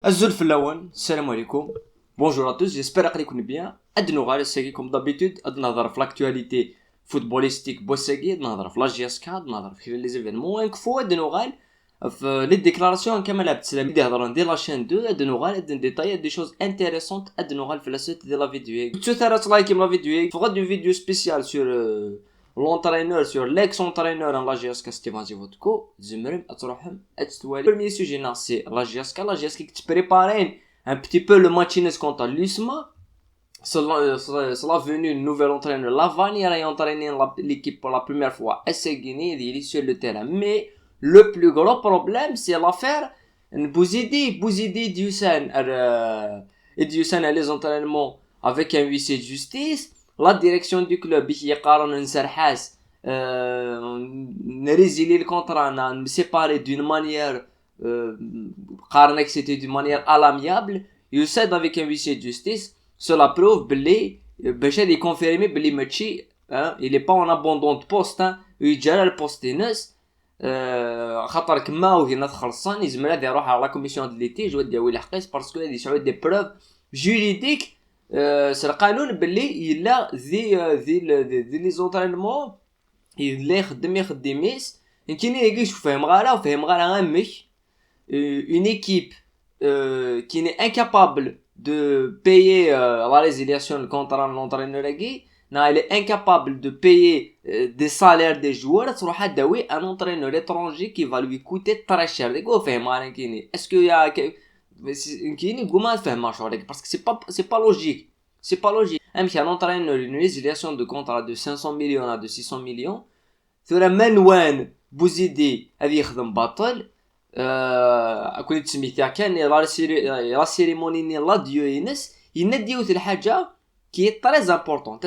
Azul Flawan, salam alaikum. Bonjour à tous, j'espère que vous allez bien. Adnoural, c'est comme d'habitude, adnadar l'actualité footballistique bossegui, adnadar la GSK, adnadar les événements, info, adnoural, les déclarations كما لعبت سلام دي هضرنا ندير la chaîne 2 adnoural اد détailler des choses intéressantes adnoural في la suite de la vidéo. Tu t'arrêtes like la vidéo, fera une vidéo spéciale sur l'entraîneur, sur l'ex-entraîneur en la GSK Stevan Zivodko, Zimrim, Atrohem, Etstouali. Premier sujet, c'est la GSK qui te prépare un petit peu le match contre l'USMA. Cela venu une nouvelle entraîneur. Lavani a entraîné l'équipe pour la première fois. Essegini, il est sur le terrain. Mais le plus gros problème, c'est l'affaire Bouzidi Dioussen. Et Dioussen a les entraînements avec un huissier de justice. La direction du club, qui est carrément Serhas, résilier le contrat, nous séparer d'une manière, carrément que c'était d'une manière à l'amiable. Il s'aide avec un huissier de justice. Cela prouve que Béchel est confirmé que il n'est pas en abandon de poste. Il gère le poste tennis. خاطر كما وهنا خلصان يزمر هذا يروح على لا كوميسيون دو ليتيج ودياوي الحقيس باسكو هذه شعود دي بروف جوريديك سي القانون باللي الا ذي لي زونطرينمون الا يخدم يمكن يشوف فهم غالا غامش une équipe qui n'est incapable de payer la résiliation du contrat de l'entraîneur elle est incapable de payer des salaires des joueurs un entraîneur étranger qui va lui coûter très cher est-ce qu'il y a parce que c'est pas logique même si un entraîneur une résiliation de contrat de 500 millions à de 600 millions ثم منوان بوزيدي هذه يخدم باطل كنت سميتها كان لا سيريموني لا ديو ينس ينديو الحاجه qui est très important.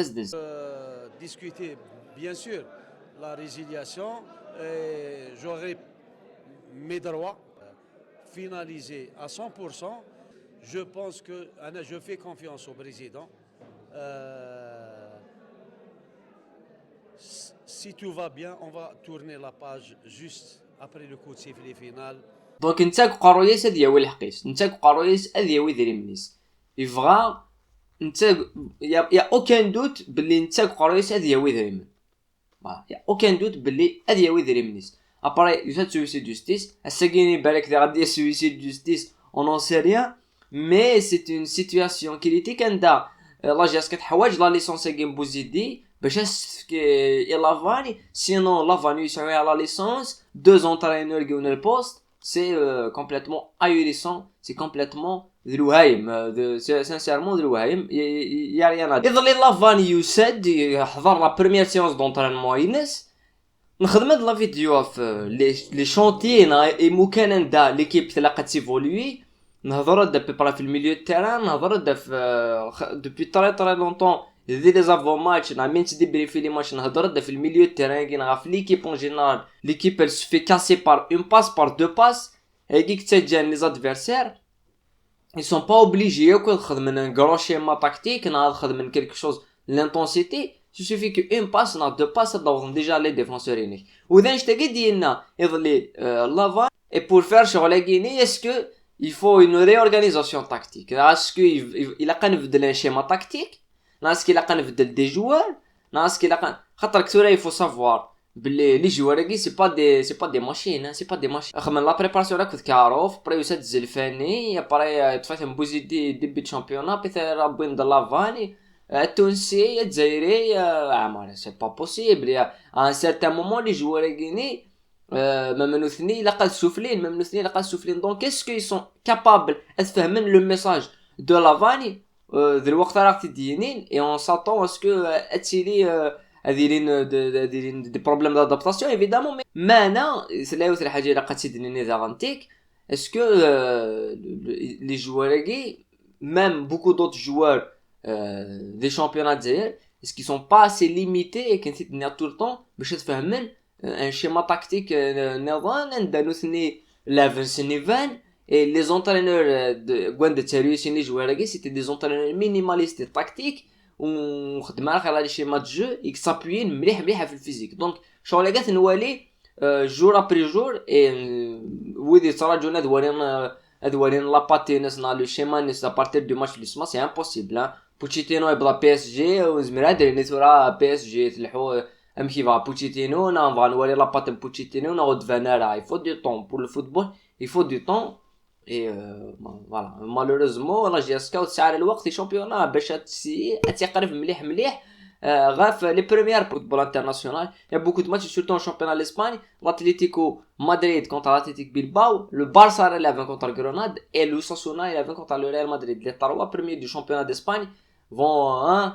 Discuter bien sûr la résiliation j'aurai mes droits finalisés à 100%. Je pense que je fais confiance au président. Si tout va bien, on va tourner la page juste après le coup de sifflet final. Donc نتا قرويس هذه هو الحقيس نتا قرويس هذه هو يدير الناس يبغى نتا يا aucun doute باللي نتا قرويس هذه هو يدير من يا aucun doute باللي هذه هو يدير الناس après يسات suicide justice الساكيني بالك غادي suicide justice on n'en sait rien mais c'est une situation critique عندها لا جاس كتحواج لا ليسونس كيم بوزيدي باش لافاني sinon لافاني يسوي على ليسونس deux entraîneurs qui ont le poste c'est complètement ahurissant c'est complètement sincèrement il y a rien à dire. إذا لافاني يسد حضر la première séance d'entraînement ينس نخدم هاد لا فيديو في لي شونتيي اي مكان دا ليكيب تلاقات سيفولوي نهضر دابا في الميليو تيران نهضر depuis très très longtemps دي لي افون ماتش نعمل تديبريفي لي ماتش نهضر في الميليو تيران كي نعرف ليكيب اون جينيرال ليكيب elle se fait casser par une passe par deux passes هيك كتجان لي adversaires ils sont pas obligés ou نخدم un grand schéma tactique نخدم quelque chose l'intensité il suffit que une passe na deux passes دور déjà les défenseurs هناك وإذا نشتاقي ديالنا يظلي لافا et pour faire شغل كيني est-ce que il faut une réorganisation tactique est-ce que il a qu'à نبدل un schéma tactique est-ce qu'il a qu'à نبدل des joueurs est-ce qu'il a qu'à خاطر كثير il faut savoir باللي لي جواركي سي با دي ماشين سي با دي ماشين خمن لا بريباراسيون راك كتعرف بري وسات الزلفاني بري تفاتهم بوزيدي ديبي شامبيونا بيث رابين د لافاني التونسي الجزائري عمر سي با بوسيبل يا ان سيرتان مومون لي جواركيني ممنوثني لقد سوفلين دونك اسكو ils sont capables اتفهمن لو ميساج دو لافاني دلوقتي راك تدينين et on s'attend à ce que اتسيلي هذه دي بروبليم دادابتاسيون ايفيدامون ما انا سلاوت الحاجه الا قد تدني زارانتيك اسكو لي جواركي même beaucoup d'autres joueurs des championnats d'Asie est-ce qu'ils sont pas assez limités et كنت تدني tout le temps باش تفهمن un schéma tactique نظام ندانوثني لافنس نيفان et les entraîneurs de Gwenda Tariusi les joueurs c'était des entraîneurs minimalistes et tactiques ونخدم على لي شيما دو جو اك سابوين مليح في الفيزيك دونك شغل قالت نوالي جور ابري جور ودي تراجعنا دوالين ادوالين لاباتينس نا لو شيما نس ابارتير دو ماتش لسما سي امبوسيبل. بوتشيتينو يبدا بي اس جي وزمير هادري نيتورا بي اس جي تلحو ام كي فا بوتشيتينو نا فا نوري لاباتين بوتشيتينو نعود فانارا il faut du temps pour le football il faut du temps et voilà malheureusement لا جي اس كا وتسعر الوقت شامبيونا باش تقرب مليح مليح غير في لي بريمير فوتبول انترناسيونال يا بوكو دو ماتش سورتو ان شامبيونا لاسباني l'Atlético Madrid contre l'Athletic Bilbao, le Barça relève contre Grenade et le Osasuna relève contre le Real Madrid. Les trois premiers du championnat d'Espagne vont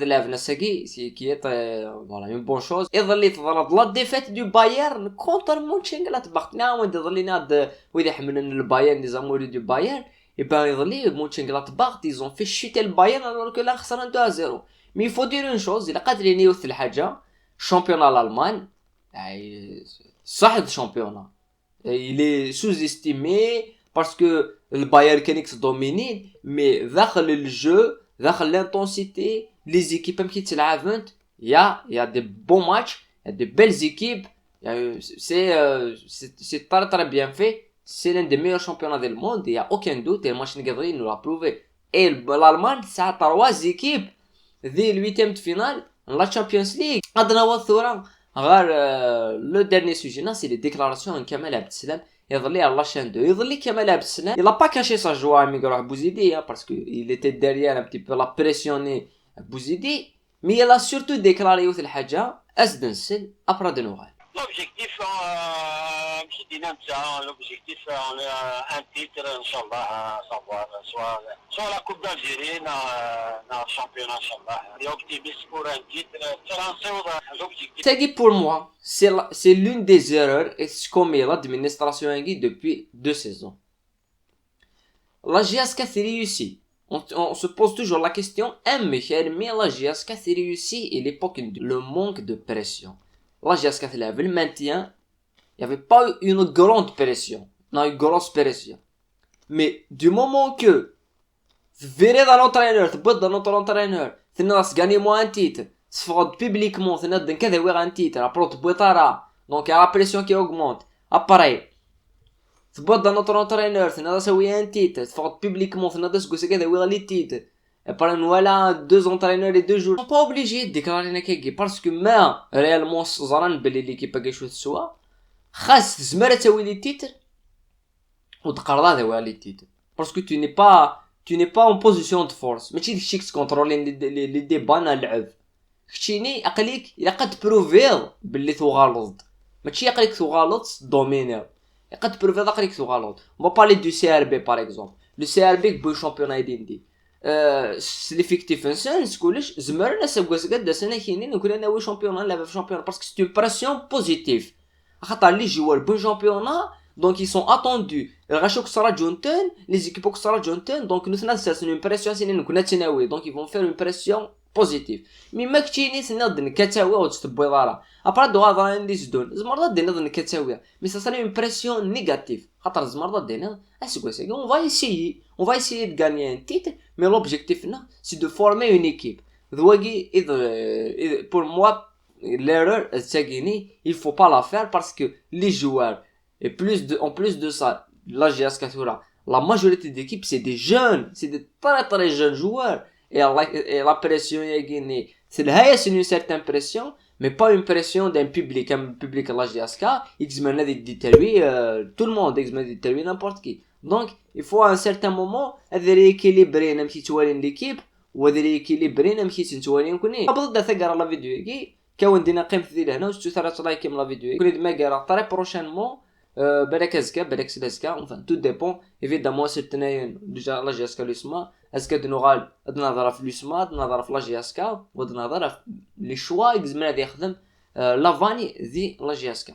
relève Nasagi, qui est voilà une bonne chose. Et la défaite du Bayern contre Mönchengladbach. نعم يظلنا وإذا حملنا البايرن les amoureux du Bayern. Et ben يظلي Mönchengladbach ils ont fait chuter le Bayern alors que là خسرنا 2-0. Mais il faut dire une chose, il a قادرين يوث الحاجة championnat l'Allemagne. صح championnat. Il est sous-estimé parce que le Bayern كان domine mais داخل الجeu داخل l'intensité les équipes qui تلعبوا il y a des bons matchs il y a de belles équipes c'est très bien fait c'est l'un des meilleurs championnats du monde il y a aucun doute et le match نقدر nous l'a prouvé et l'Allemagne ça a trois équipes dès le 8e de finale la Champions League عندنا والثورة غير le dernier sujet c'est les déclarations de Kamel Abdeslam يظل على chaîne 2 يظل كمال عبد السلام il a pas caché sa joie à Miguel Bouzidi parce que il était derrière un petit peu la pressionner Bouzidi mais il a surtout déclaré يوث الحاجة أسد نسل après de nouvelles. L'objectif ماشي دينا نتاع l'objectif on a un titre inchallah savoir soit la coupe d'Algérie na championnat inchallah on est optimiste pour un titre l'objectif. C'est pour moi c'est l'une des erreurs et ce commet l'administration depuis 2 saisons. La GSK a réussi. On se pose toujours la question mais la GSK a réussi à l'époque le manque de pression. La GSK avait le maintien. Il n'y avait pas une grande pression. Non, une grosse pression. Mais du moment que tu verrais dans l'entraîneur, tu peux dans notre entraîneur, tu n'as gagné moins un titre, tu feras publiquement, tu n'as gagné un titre, après tu peux donc il y a la pression qui augmente. Après, tu peux dans notre entraîneur, tu n'as gagné un titre, tu feras publiquement, tu n'as gagné les titres. Et par exemple, voilà, 2 entraîneurs et 2 jours. Ils sont pas obligés de déclarer Nekegi parce que même réellement, Zaran Belli l'équipe a gagné soit. خاص تزمر تسوي لي تيتر وتقرر هذا لي تيتر باسكو tu n'es pas en position de force ماشي داكشي كتكونترولي لي ديبا نلعب خشيني اقليك الا قد بروفير باللي تغلط ماشي اقليك تغلط دومينير قد بروفير اقليك تغلط on va parler du CRB par exemple le CRB بو شامبيوناي ديندي l'effectif انسان كلش زمرنا سبقا قد سنه كاينين وكنا ناوي شامبيون نلعب في شامبيون باسكو سي اون بريسيون بوزيتيف خاطر لي جوار بون شامبيونا دونك ils sont attendus الغاشو كسرا جونتن لي زيكيبو كسرا جونتن دونك نوثنا ساسن اون بريسيون سينين كنا تناوي دونك يفون فير اون بريسيون بوزيتيف مي ما كتيني سنض كتاوي وتتبوي ضارا ابرا دو هذا ندي زدون زمرضا دينا ضن كتاوي مي سا سالي اون بريسيون نيجاتيف خاطر زمرضا دينا اسكو سي اون فا ايسيي دو غاني ان تيتر مي لوبجيكتيف نا سي دو فورمي اون ايكيب ذواقي اذا بور موا l'erreur il faut pas la faire parce que les joueurs et en plus de ça la GSK la majorité d'équipes c'est des jeunes c'est des très très jeunes joueurs et la pression c'est une certaine pression mais pas une pression d'un public un public la GSK examiner tout le monde examiner n'importe qui donc il faut à un certain moment rééquilibrer نمشي توالين l'équipe وrééquilibrer نمشي توالين كوني بغض ثقر على فيديو كون دينا قيمة ذي لهنا وستو ثلاثة لايك من لا فيديو كوني دما قرا طري بروشينمون بالك ازكا بالك سلاسكا انفان تو ديبون ايفيدامون سيرتناين ديجا لا جي اسكا لوسما اسكا دو نوغال نظرة في لوسما نظرة في لا جي اسكا ونظرة في لي شوا يلزم هذا يخدم لافاني ذي لا جي اسكا